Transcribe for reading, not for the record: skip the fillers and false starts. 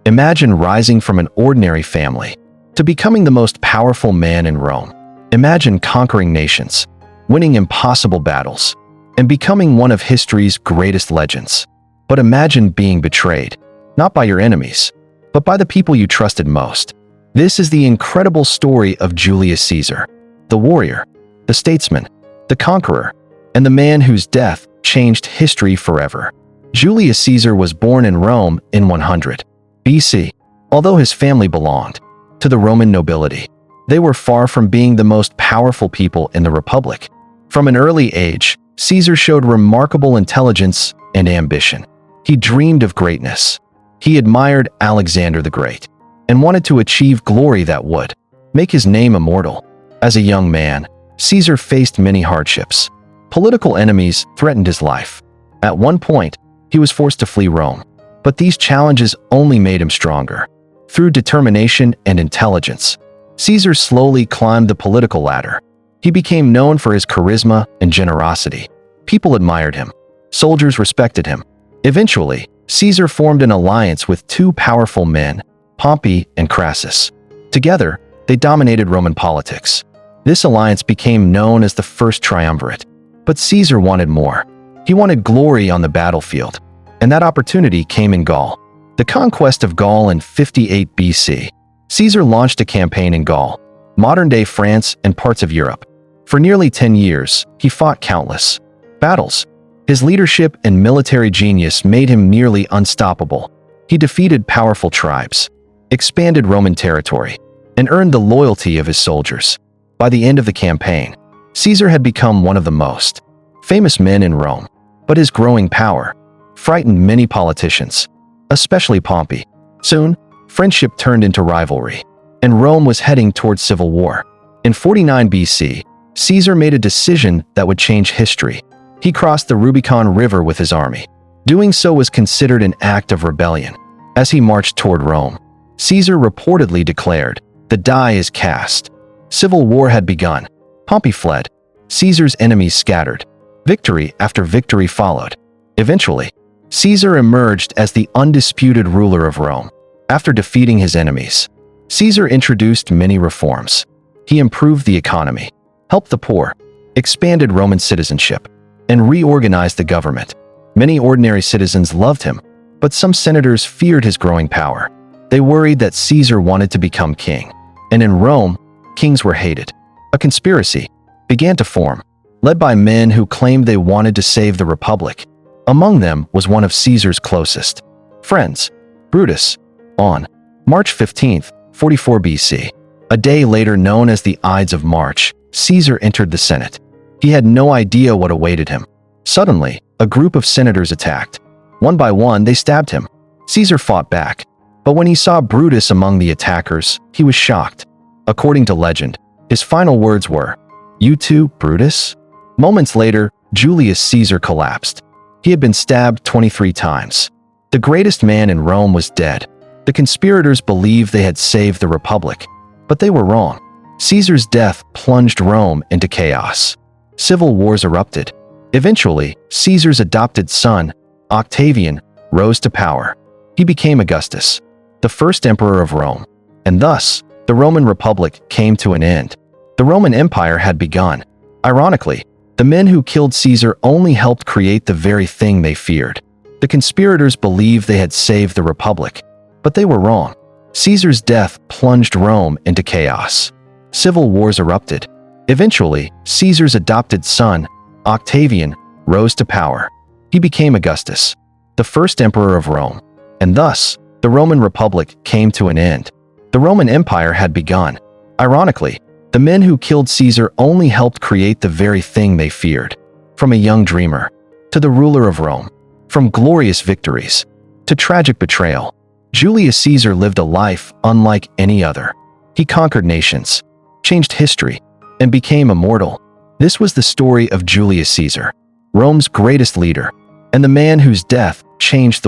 Imagine rising from an ordinary family to becoming the most powerful man in Rome. Imagine conquering nations, winning impossible battles, and becoming one of history's greatest legends. But imagine being betrayed, not by your enemies, but by the people you trusted most. This is the incredible story of Julius Caesar, the warrior, the statesman, the conqueror, and the man whose death changed history forever. Julius Caesar was born in Rome in 100 BC. Although his family belonged to the Roman nobility, they were far from being the most powerful people in the Republic. From an early age, Caesar showed remarkable intelligence and ambition. He dreamed of greatness. He admired Alexander the Great and wanted to achieve glory that would make his name immortal. As a young man, Caesar faced many hardships. Political enemies threatened his life. At one point, he was forced to flee Rome, but these challenges only made him stronger. Through determination and intelligence, Caesar slowly climbed the political ladder. He became known for his charisma and generosity. People admired him. Soldiers respected him. Eventually, Caesar formed an alliance with two powerful men, Pompey and Crassus. Together, they dominated Roman politics. This alliance became known as the First Triumvirate. But Caesar wanted more. He wanted glory on the battlefield, and that opportunity came in Gaul. The conquest of Gaul in 58 BC. Caesar launched a campaign in Gaul, modern-day France and parts of Europe. For nearly 10 years, he fought countless battles. His leadership and military genius made him nearly unstoppable. He defeated powerful tribes, expanded Roman territory, and earned the loyalty of his soldiers. By the end of the campaign, Caesar had become one of the most famous men in Rome. But his growing power frightened many politicians, especially Pompey. Soon, friendship turned into rivalry, and Rome was heading towards civil war. In 49 BC, Caesar made a decision that would change history. He crossed the Rubicon River with his army. Doing so was considered an act of rebellion. As he marched toward Rome, Caesar reportedly declared, "The die is cast." Civil war had begun. Pompey fled. Caesar's enemies scattered. Victory after victory followed. Eventually, Caesar emerged as the undisputed ruler of Rome. After defeating his enemies, Caesar introduced many reforms. He improved the economy, helped the poor, expanded Roman citizenship, and reorganized the government. Many ordinary citizens loved him, but some senators feared his growing power. They worried that Caesar wanted to become king, and in Rome, kings were hated. A conspiracy began to form, led by men who claimed they wanted to save the Republic. Among them was one of Caesar's closest friends, Brutus. On March 15, 44 BC, a day later known as the Ides of March, Caesar entered the Senate. He had no idea what awaited him. Suddenly, a group of senators attacked. One by one, they stabbed him. Caesar fought back, but when he saw Brutus among the attackers, he was shocked. According to legend, his final words were, "You too, Brutus?" Moments later, Julius Caesar collapsed. He had been stabbed 23 times. The greatest man in Rome was dead. The conspirators believed they had saved the Republic, but they were wrong. Caesar's death plunged Rome into chaos. Civil wars erupted. Eventually, Caesar's adopted son, Octavian, rose to power. He became Augustus, the first emperor of Rome, and thus, the Roman Republic came to an end. The Roman Empire had begun. Ironically, the men who killed Caesar only helped create the very thing they feared. The conspirators believed they had saved the Republic, but they were wrong. Caesar's death plunged Rome into chaos. Civil wars erupted. Eventually, Caesar's adopted son, Octavian, rose to power. He became Augustus, the first emperor of Rome, and thus, the Roman Republic came to an end. The Roman Empire had begun. Ironically, the men who killed Caesar only helped create the very thing they feared. From a young dreamer to the ruler of Rome, from glorious victories to tragic betrayal, Julius Caesar lived a life unlike any other. He conquered nations, changed history, and became immortal. This was the story of Julius Caesar, Rome's greatest leader, and the man whose death changed the